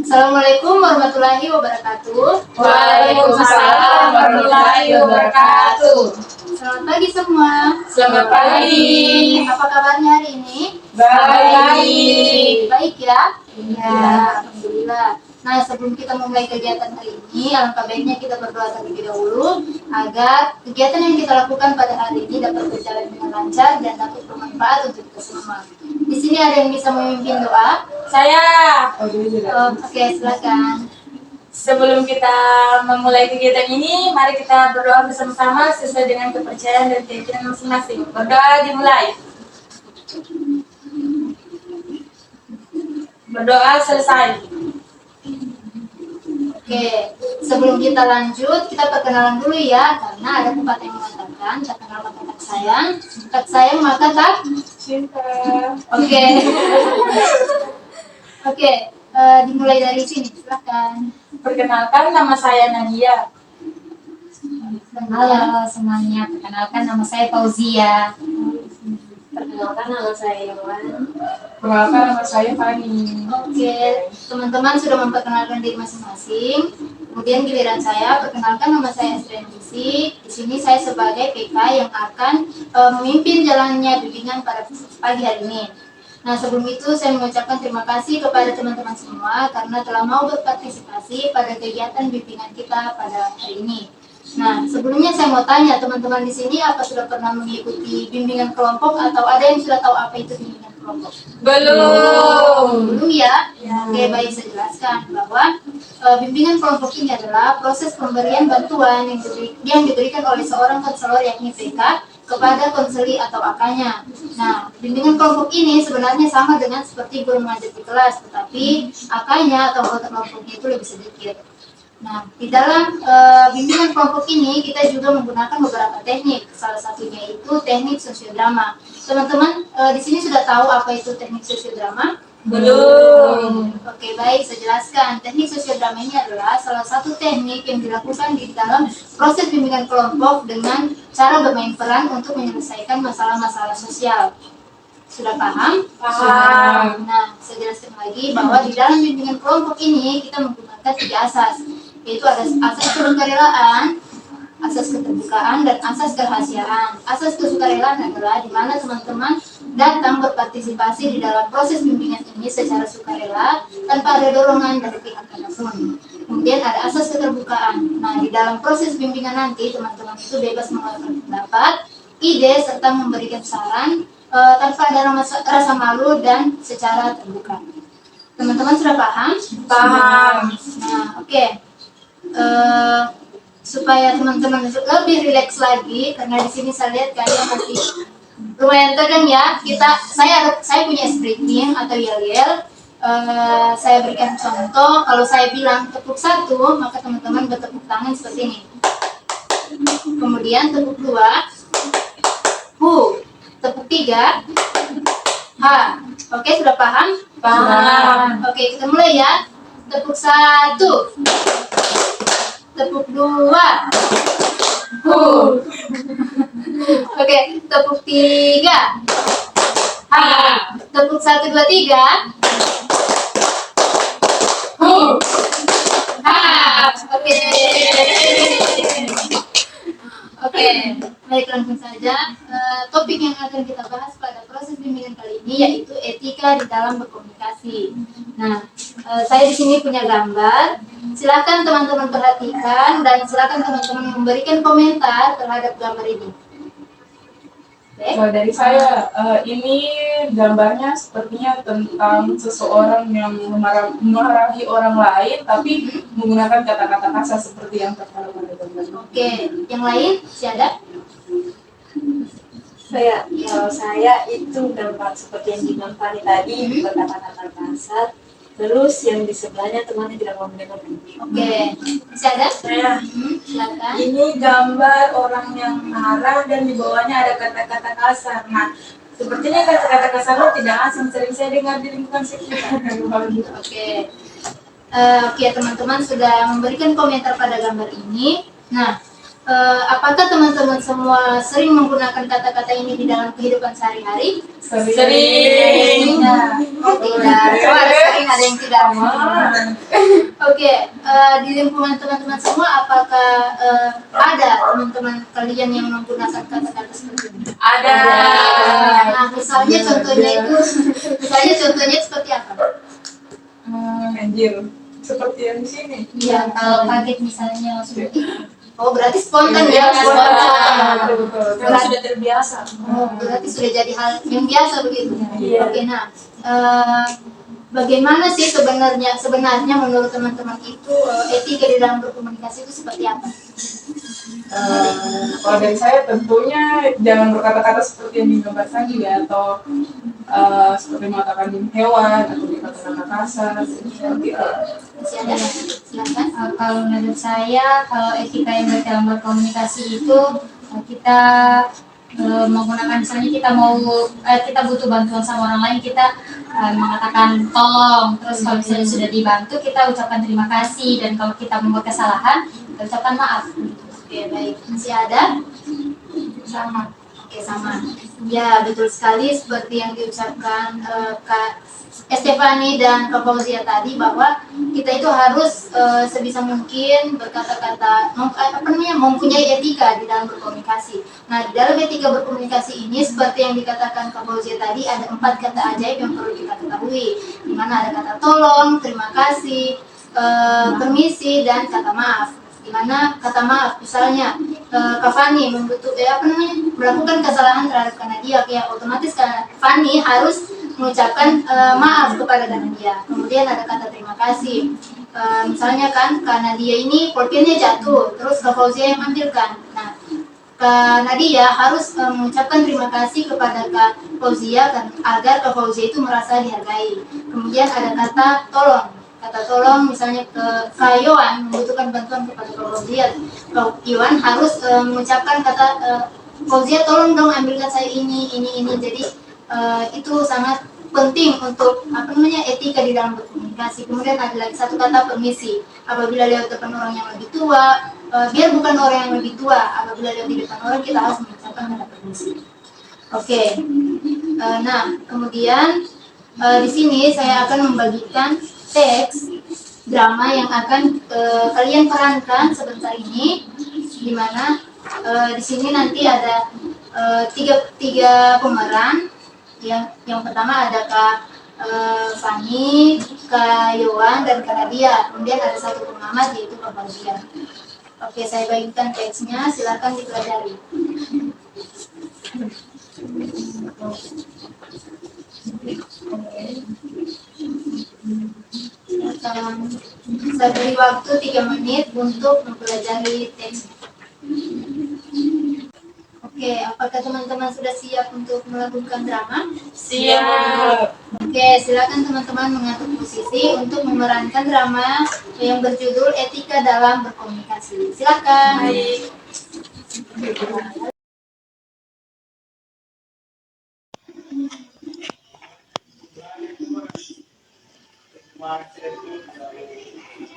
Assalamualaikum warahmatullahi wabarakatuh. Waalaikumsalam warahmatullahi wabarakatuh. Selamat pagi semua. Selamat pagi. Apa kabarnya hari ini? Baik. Baik ya? Ya, alhamdulillah. Nah, sebelum kita memulai kegiatan hari ini, alangkah baiknya kita berdoa terlebih dahulu agar kegiatan yang kita lakukan pada hari ini dapat berjalan dengan lancar dan dapat bermanfaat untuk kita semua. Di sini ada yang bisa memimpin doa? Saya. Oke, silakan. Sebelum kita memulai kegiatan ini, mari kita berdoa bersama-sama sesuai dengan kepercayaan dan keyakinan masing-masing. Berdoa dimulai. Berdoa selesai. Oke, sebelum kita lanjut, kita perkenalan dulu ya, karena ada pepatah yang mengatakan, tak kenal maka tak sayang, tak sayang maka tak Cinta. Oke. Oke, dimulai dari sini, silakan. Perkenalkan, nama saya Nadia. Halo semuanya, perkenalkan nama saya Fauzia. Perkenalkan nama saya Yowan. Perkenalkan, nama saya Fani. Oke, teman-teman sudah memperkenalkan diri masing-masing. Kemudian giliran saya, perkenalkan nama saya Astrenisi. Di sini saya sebagai PK yang akan memimpin jalannya bimbingan pada pagi hari ini. Nah, sebelum itu saya mengucapkan terima kasih kepada teman-teman semua karena telah mau berpartisipasi pada kegiatan bimbingan kita pada hari ini. Nah, sebelumnya saya mau tanya teman-teman di sini, apa sudah pernah mengikuti bimbingan kelompok atau ada yang sudah tahu apa itu bimbingan kelompok? Belum ya? Oke, baik, saya jelaskan bahwa bimbingan kelompok ini adalah proses pemberian bantuan yang diberikan oleh seorang konselor yakni PK kepada konseli atau akanya. Nah, bimbingan kelompok ini sebenarnya sama dengan seperti guru mengajar di kelas, tetapi akanya atau anggota kelompoknya itu lebih sedikit. Nah, di dalam bimbingan kelompok ini kita juga menggunakan beberapa teknik. Salah satunya itu teknik sosiodrama. Teman-teman di sini sudah tahu apa itu teknik sosiodrama? Belum. Oke, baik, saya jelaskan. Teknik sosiodrama ini adalah salah satu teknik yang dilakukan di dalam proses bimbingan kelompok dengan cara bermain peran untuk menyelesaikan masalah-masalah sosial. Sudah paham? Paham. Nah, saya jelaskan lagi bahwa di dalam bimbingan kelompok ini kita menggunakan 3 asas, yaitu ada asas kesukarelaan, asas keterbukaan, dan asas kerahasiaan. Asas kesukarelaan adalah di mana teman-teman datang berpartisipasi di dalam proses bimbingan ini secara sukarela tanpa ada dorongan dari pihak manapun. Kemudian ada asas keterbukaan. Nah, di dalam proses bimbingan nanti teman-teman itu bebas mengeluarkan pendapat, ide, serta memberikan saran tanpa ada rasa malu dan secara terbuka. Teman-teman sudah paham? Paham. Nah, oke. Supaya teman-teman lebih rileks lagi, karena di sini saya lihat kalian masih lumayan tegang ya. Saya punya scripting atau yel-yel. Saya berikan contoh. Kalau saya bilang tepuk 1, maka teman-teman bertepuk tangan seperti ini. Kemudian tepuk 2, hu. Tepuk 3, ha. Oke, sudah paham? Paham. Oke, kita mulai ya. Tepuk 1, tepuk 2, hu. Oke, tepuk 3, ha. Tepuk 1, 2, 3, hu, ha. Oke, baik, langsung saja. Topik yang akan kita bahas pada proses bimbingan kali ini yaitu etika di dalam berkomunikasi. Nah, saya di sini punya gambar. Silakan teman-teman perhatikan dan silakan teman-teman memberikan komentar terhadap gambar ini. Kalau dari saya, ini gambarnya sepertinya tentang seseorang yang memarahi orang lain, tapi menggunakan kata-kata kasar seperti yang tertera pada gambar. Oke, yang lain siapa? Kalau saya itu gambar seperti yang digambar tadi, berkata-kata kasar. Terus yang di sebelahnya temannya tidak mau mendengar. Oke, siapa? Saya. Silakan. Ini gambar orang yang marah dan di bawahnya ada kata-kata kasar. Nah, sepertinya kata-kata kasar itu tidak asing, sering saya dengar di lingkungan sekitar. Oke. Oke, teman-teman sudah memberikan komentar pada gambar ini. Nah, apakah teman-teman semua sering menggunakan kata-kata ini di dalam kehidupan sehari-hari? Sering. Oh tidak, so ada sering ada yang tidak. Oke, di lingkungan teman-teman semua apakah ada teman-teman kalian yang menggunakan kata-kata seperti ini? Ada. Nah, misalnya contohnya seperti apa? Anjir, seperti yang di sini. Ya, kalau kaget misalnya langsung Oh, berarti spontan Iya, ya? spontan. Berarti, Sudah terbiasa. berarti sudah jadi hal yang biasa begitu. Iya. Oke, nah, bagaimana sih sebenarnya menurut teman-teman itu etika di dalam berkomunikasi itu seperti apa? Kalau dari saya tentunya jangan berkata-kata seperti yang digambar tadi ya, atau seperti mengatakan hewan atau berkata-kata kasar seperti itu. Masih ada? Silakan. Kalau menurut saya, kalau etika yang baik dalam berkomunikasi itu kita menggunakan, misalnya kita butuh bantuan sama orang lain, kita mengatakan tolong, terus kalau misalnya sudah dibantu kita ucapkan terima kasih, dan kalau kita membuat kesalahan kita ucapkan maaf. Oke, baik. Masih ada? Sama. Oke, sama. Ya, betul sekali seperti yang diucapkan Kak Estefani dan Kak Fauzia tadi, bahwa kita itu harus sebisa mungkin berkata-kata, mempunyai etika di dalam berkomunikasi. Nah, di dalam etika berkomunikasi ini, seperti yang dikatakan Kak Fauzia tadi, ada 4 kata ajaib yang perlu kita ketahui, di mana ada kata tolong, terima kasih, permisi, dan kata maaf. Di mana kata maaf, misalnya Kak Fani melakukan kesalahan terhadap Kanadia, ya otomatis Kak Fani harus mengucapkan maaf kepada Kanadia. Kemudian ada kata terima kasih, misalnya kan Kanadia ini pulpennya jatuh, terus Kak Fauzia yang ambilkan. Nah, Kak Nadia harus mengucapkan terima kasih kepada Kak Fauzia agar Kak Fauzia itu merasa dihargai. Kemudian ada kata tolong. Kata tolong, misalnya ke Kak Yohan membutuhkan bantuan kepada Kak Fauzia, Kak Yohan harus mengucapkan kata Fauzia tolong dong ambilkan saya ini. Jadi itu sangat penting untuk etika di dalam berkomunikasi. Kemudian ada lagi satu kata permisi. Apabila lewat depan orang yang lebih tua, biar bukan orang yang lebih tua, apabila lewat di depan orang kita harus mengucapkan kata permisi. Oke. Nah, kemudian di sini saya akan membagikan teks drama yang akan kalian perankan sebentar ini, di mana di sini nanti ada tiga pemeran. Yang pertama ada Kak Fani, Kak Yohan, dan Kak Nadia. Kemudian ada satu pengamat yaitu Kak Fauzia. Oke, saya bagikan teksnya, silakan dipelajari. Saya beri waktu 3 menit untuk mempelajari teks. Oke, apakah teman-teman sudah siap untuk melakukan drama? Siap. Oke, silakan teman-teman mengatur posisi untuk memerankan drama yang berjudul Etika dalam Berkomunikasi. Silakan. Baik.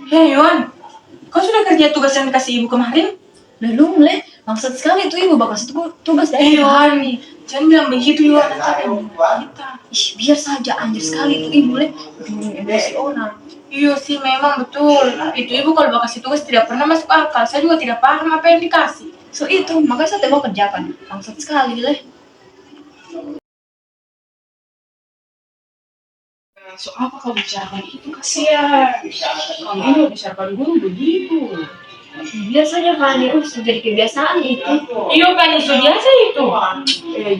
Hei Yon, kau sudah kerja tugas yang dikasih ibu kemarin? Belum, Le. Maksud sekali tuh ibu bakal tugas Eh dari Yon, jangan bilang begitu Yon, nanti kita. Ih, biar saja anjir sekali tuh ibu, Le. Bikin emosi orang. Iya sih memang betul. Itu ibu kalau bakal kasih tugas tidak pernah masuk akal. Saya juga tidak paham apa yang dikasih. So itu, makanya saya mau kerjakan. Maksud sekali, Le. So apa kau bicarakan itu, kasihan. Kamu ini bicarakan guru begitu. Biasanya kan, sudah jadi kebiasaan itu. Iya kan itu biasa itu.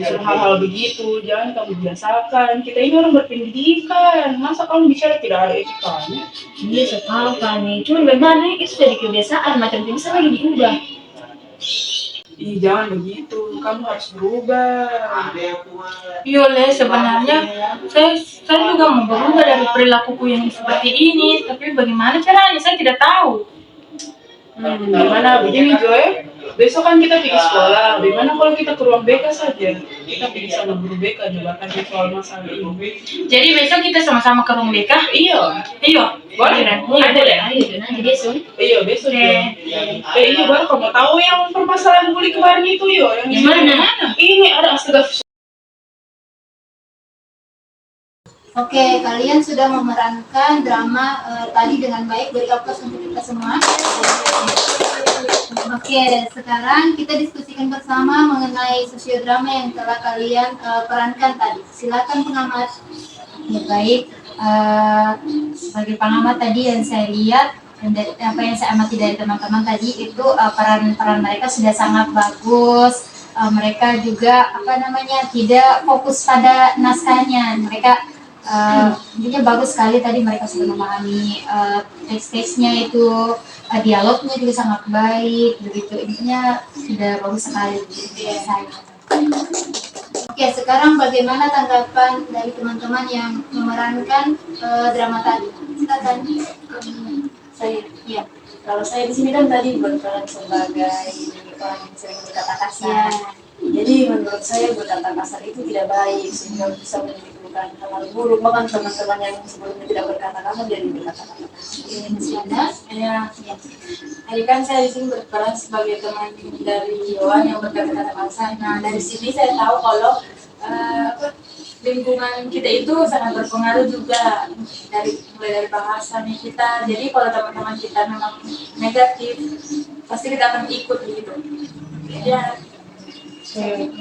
Justru hal-hal begitu jangan kamu biasakan. Kita ini orang berpendidikan. Masa kamu bicara tidak ada etikanya? Iya, saya tahu kan nih. Cuman bagaimana itu jadi kebiasaan, macam bisa lagi diubah. Ih, jangan begitu. Kamu harus berubah. Iya Le, sebenarnya saya juga mau berubah dari perilakuku yang seperti ini. Tapi bagaimana caranya? Saya tidak tahu. Gimana begini, Joy? besok kan kita pergi sekolah, bagaimana kalau kita ke ruang BK saja? Kita pergi sama guru BK juga kan soal masalah ini. Jadi besok kita sama-sama ke ruang BK? Iya, Iya, boleh deh. Ada deh. Ayo, nanti besok. iya besok Oke. ya. Iya baru kamu tahu yang permasalahan bully kemarin itu yo, yang Yang mana? Ini ada astaga. Oke, kalian sudah memerankan drama tadi dengan baik. Beri aplaus untuk kita semua. Oke, sekarang kita diskusikan bersama mengenai sosiodrama yang telah kalian perankan tadi. Silakan pengamat. Ya, baik. Sebagai pengamat tadi yang saya lihat dan apa yang saya amati dari teman-teman tadi itu peran-peran mereka sudah sangat bagus. Mereka juga tidak fokus pada naskahnya. Mereka intinya bagus sekali tadi, mereka sudah memahami teks-teksnya itu, dialognya juga sangat baik begitu, intinya sudah bagus sekali menurut saya. Oke, sekarang bagaimana tanggapan dari teman-teman yang memerankan drama tadi? Silakan. Saya, Ya. kalau saya di sini kan tadi berperan sebagai orang yang sering berkata kasar. Jadi menurut saya berkata kasar itu tidak baik sehingga bisa menimbulkan hal buruk. Bahkan teman-teman yang sebelumnya tidak berkata kasar jadi berkata kasar. Masih ada? Ya. Tadi kan saya di sini berperan sebagai teman dari Yohan yang berkata-kata kasar. Nah, dari sini saya tahu kalau lingkungan kita itu sangat berpengaruh juga mulai dari bahasanya kita. Jadi kalau teman-teman kita memang negatif, pasti kita akan ikut gitu. Ya.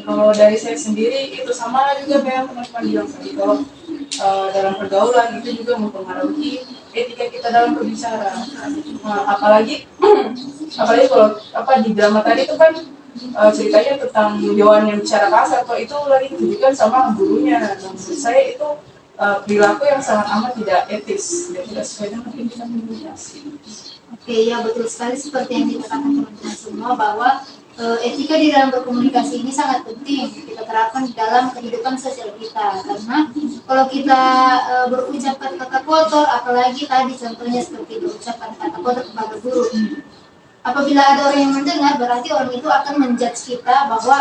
Kalau dari saya sendiri itu sama juga kayak teman-teman bilang tadi, kalau dalam pergaulan itu juga mempengaruhi etika kita dalam berbicara. Nah, apalagi kalau di drama tadi itu kan ceritanya tentang Yohan yang bicara kasar, atau itu lagi ditujukan sama gurunya. Nah, menurut saya itu perilaku yang sangat amat tidak etis dan tidak sesuai dengan pimpinan komunikasi. Oke, ya betul sekali seperti yang dikatakan teman-teman semua bahwa etika di dalam berkomunikasi ini sangat penting kita terapkan di dalam kehidupan sosial kita, karena kalau kita berucap kata-kata kotor, apalagi tadi contohnya seperti berucapkan kata kotor kepada guru, apabila ada orang yang mendengar, berarti orang itu akan menjudge kita bahwa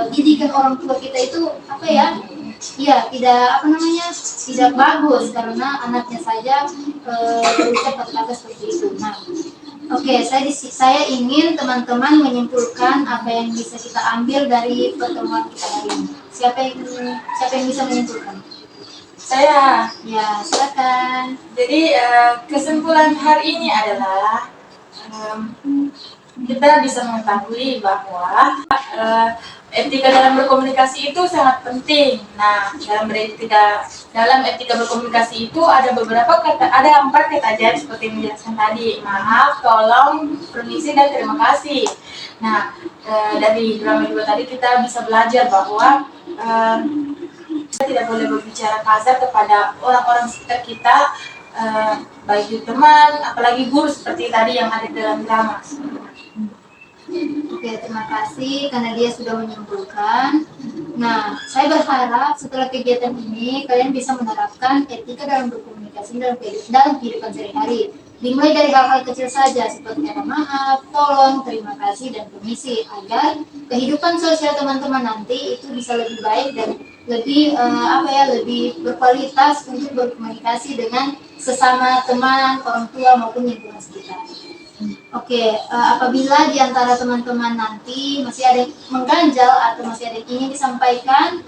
didikan orang tua kita itu tidak bagus karena anaknya saja berucap kata-kata seperti itu. Nah, oke, saya ingin teman-teman menyimpulkan apa yang bisa kita ambil dari pertemuan kita hari ini. Siapa yang bisa menyimpulkan? Saya. Ya, silakan. Jadi kesimpulan hari ini adalah kita bisa mengetahui bahwa etika dalam berkomunikasi itu sangat penting. Nah, dalam etika berkomunikasi itu ada 4 kata ajaib seperti yang dijelaskan tadi. Maaf, tolong, permisi, dan terima kasih. Nah, dari drama juga tadi kita bisa belajar bahwa kita tidak boleh berbicara kasar kepada orang-orang sekitar kita, baik itu teman, apalagi guru seperti tadi yang ada dalam drama. Oke, terima kasih karena dia sudah menyimpulkan. Nah, saya berharap setelah kegiatan ini kalian bisa menerapkan etika dalam berkomunikasi dalam kehidupan sehari-hari. Dimulai dari hal-hal kecil saja seperti kata maaf, tolong, terima kasih, dan permisi, agar kehidupan sosial teman-teman nanti itu bisa lebih baik dan lebih lebih berkualitas untuk berkomunikasi dengan sesama teman, orang tua maupun lingkungan sekitar. Oke, apabila di antara teman-teman nanti masih ada yang mengganjal atau masih ada yang ingin disampaikan,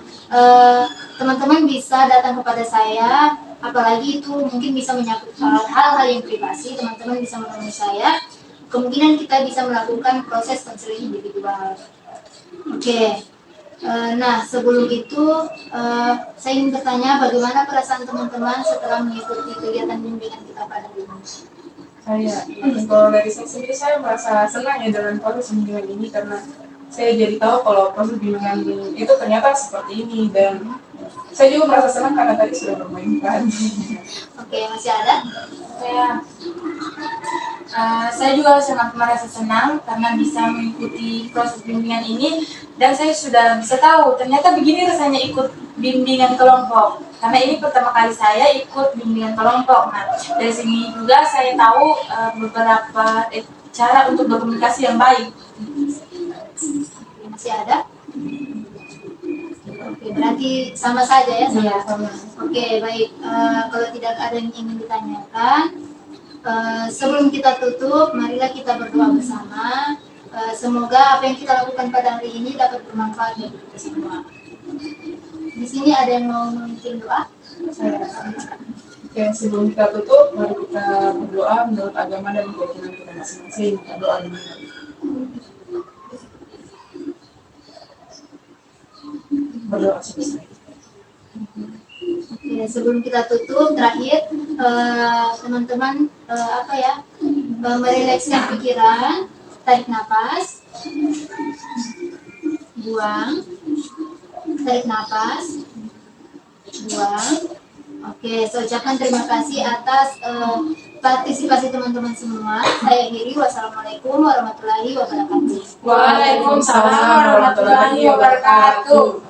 teman-teman bisa datang kepada saya, apalagi itu mungkin bisa menyangkut hal-hal yang privasi, teman-teman bisa menemui saya. Kemungkinan kita bisa melakukan proses konseling individual. Oke, nah sebelum itu saya ingin bertanya bagaimana perasaan teman-teman setelah mengikuti kegiatan bimbingan kita pada hari ini? Kalau dari saya sendiri, saya merasa senang ya dengan proses bimbingan ini, karena saya jadi tahu kalau proses bimbingan itu ternyata seperti ini, dan saya juga merasa senang karena tadi sudah bermainkan. Oke, masih ada? Saya juga sangat merasa senang karena bisa mengikuti proses bimbingan ini, dan saya sudah bisa tahu ternyata begini rasanya ikut bimbingan kelompok. Karena ini pertama kali saya ikut bimbingan kelompok. Nah, dari sini juga saya tahu beberapa cara untuk berkomunikasi yang baik. skripsi ada? Oke, berarti sama saja ya? Iya, sama. Oke, baik. Kalau tidak ada yang ingin ditanyakan, sebelum kita tutup, marilah kita berdoa bersama. Semoga apa yang kita lakukan pada hari ini dapat bermanfaat bagi kita semua. Di sini ada yang mau memimpin doa? Oke, sebelum kita tutup, mari kita berdoa menurut agama dan keyakinan kita masing-masing. Kita doa dulu. Berdoa selesai. Oke, sebelum kita tutup, terakhir teman-teman merilekskan pikiran, tarik nafas, buang, tarik nafas, buang. Oke, saya ucapkan terima kasih atas partisipasi teman-teman semua. Saya akhiri, wassalamualaikum warahmatullahi wabarakatuh. Waalaikumsalam warahmatullahi wabarakatuh.